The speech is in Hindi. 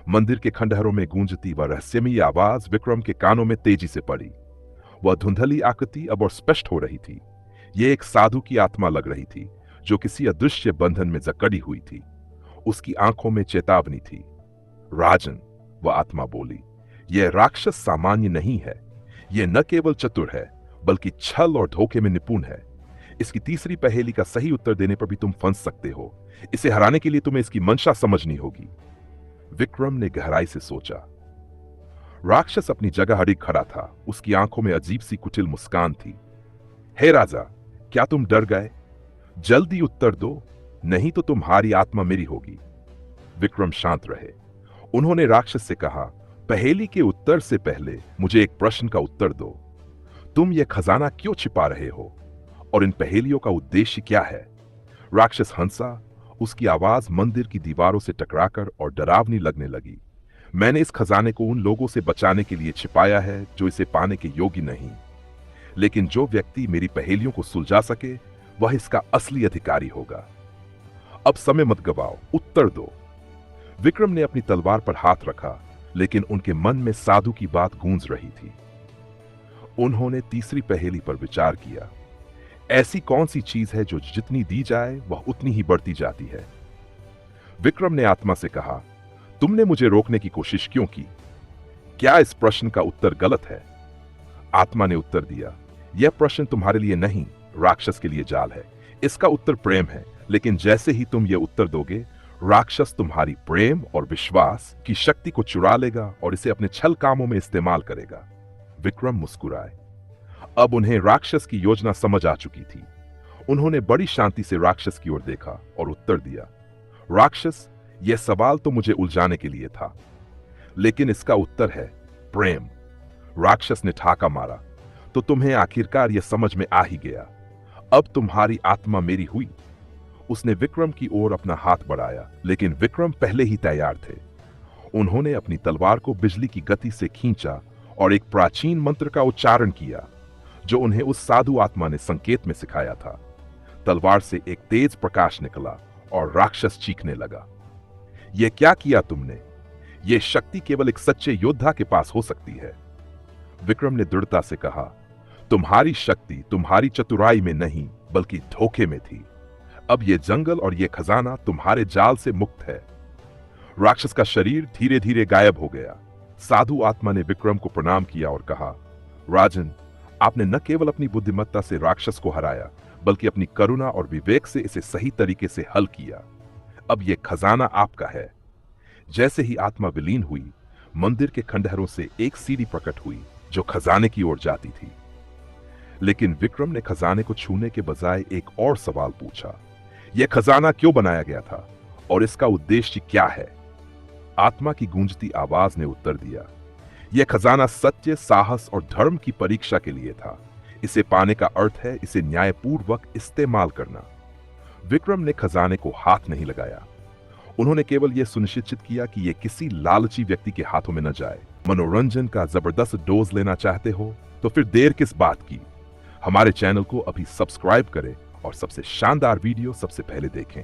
मंदिर के खंडहरों में गूंजती वह रहस्यमयी आवाज विक्रम के कानों में तेजी से पड़ी। वह धुंधली आकृति अब और स्पष्ट हो रही थी। यह एक साधु की आत्मा लग रही थी जो किसी अदृश्य बंधन में जकड़ी हुई थी। उसकी आंखों में चेतावनी थी। राजन, वह आत्मा बोली, यह राक्षस सामान्य नहीं है। यह न केवल चतुर है बल्कि छल और धोखे में निपुण है। इसकी तीसरी पहेली का सही उत्तर देने पर भी तुम फंस सकते हो। इसे हराने के लिए तुम्हें इसकी मंशा समझनी होगी। विक्रम ने गहराई से सोचा। राक्षस अपनी जगह अड़िग खड़ा था। उसकी आंखों में अजीब सी कुटिल मुस्कान थी। हे राजा, क्या तुम डर गए? जल्दी उत्तर दो, नहीं तो तुम्हारी आत्मा मेरी होगी। विक्रम शांत रहे। उन्होंने राक्षस से कहा, पहेली के उत्तर से पहले मुझे एक प्रश्न का उत्तर दो। तुम यह खजाना क्यों छिपा रहे हो और इन पहेलियों का उद्देश्य क्या है? राक्षस हंसा। उसकी आवाज मंदिर की दीवारों से टकराकर और डरावनी लगने लगी। मैंने इस खजाने को उन लोगों से बचाने के लिए छिपाया है जो इसे पाने के योग्य नहीं, लेकिन जो व्यक्ति मेरी पहेलियों को सुलझा सके वह इसका असली अधिकारी होगा। अब समय मत गवाओ, उत्तर दो। विक्रम ने अपनी तलवार पर हाथ रखा, लेकिन उनके मन में साधु की बात गूंज रही थी। उन्होंने तीसरी पहेली पर विचार किया। ऐसी कौन सी चीज है जो जितनी दी जाए वह उतनी ही बढ़ती जाती है? विक्रम ने आत्मा से कहा, तुमने मुझे रोकने की कोशिश क्यों की? क्या इस प्रश्न का उत्तर गलत है? आत्मा ने उत्तर दिया, यह प्रश्न तुम्हारे लिए नहीं, राक्षस के लिए जाल है। इसका उत्तर प्रेम है, लेकिन जैसे ही तुम यह उत्तर दोगे, राक्षस तुम्हारी प्रेम और विश्वास की शक्ति को चुरा लेगा और इसे अपने छल कामों में इस्तेमाल करेगा। विक्रम मुस्कुराए। अब उन्हें राक्षस की योजना समझ आ चुकी थी। उन्होंने बड़ी शांति से राक्षस की ओर देखा और उत्तर दिया, राक्षस, यह सवाल तो मुझे उलझाने के लिए था, लेकिन इसका उत्तर है प्रेम। राक्षस ने ठाका मारा, तो तुम्हें आखिरकार यह समझ में आ ही गया। अब तुम्हारी आत्मा मेरी हुई। उसने विक्रम की ओर अपना हाथ बढ़ाया, लेकिन विक्रम पहले ही तैयार थे। उन्होंने अपनी तलवार को बिजली की गति से खींचा और एक प्राचीन मंत्र का उच्चारण किया जो उन्हें उस साधु आत्मा ने संकेत में सिखाया था। तलवार से एक तेज प्रकाश निकला और राक्षस चीखने लगा। यह क्या किया तुमने? यह शक्ति केवल एक सच्चे योद्धा के पास हो सकती है। विक्रम ने दृढ़ता से कहा, तुम्हारी शक्ति तुम्हारी चतुराई में नहीं बल्कि धोखे में थी। अब यह जंगल और यह खजाना तुम्हारे जाल से मुक्त है। राक्षस का शरीर धीरे धीरे गायब हो गया। साधु आत्मा ने विक्रम को प्रणाम किया और कहा, राजन, आपने न केवल अपनी बुद्धिमत्ता से राक्षस को हराया बल्कि अपनी करुणा और विवेक से इसे सही तरीके से हल किया। अब यह खजाना आपका है। जैसे ही आत्मा विलीन हुई, मंदिर के खंडहरों से एक सीढ़ी प्रकट हुई जो खजाने की ओर जाती थी। लेकिन विक्रम ने खजाने को छूने के बजाय एक और सवाल पूछा, यह खजाना क्यों बनाया गया था और इसका उद्देश्य क्या है? आत्मा की गूंजती आवाज ने उत्तर दिया, यह खजाना सत्य, साहस और धर्म की परीक्षा के लिए था। इसे पाने का अर्थ है इसे न्यायपूर्वक इस्तेमाल करना। विक्रम ने खजाने को हाथ नहीं लगाया। उन्होंने केवल यह सुनिश्चित किया कि यह किसी लालची व्यक्ति के हाथों में न जाए। मनोरंजन का जबरदस्त डोज लेना चाहते हो तो फिर देर किस बात की? हमारे चैनल को अभी सब्सक्राइब करें और सबसे शानदार वीडियो सबसे पहले देखें।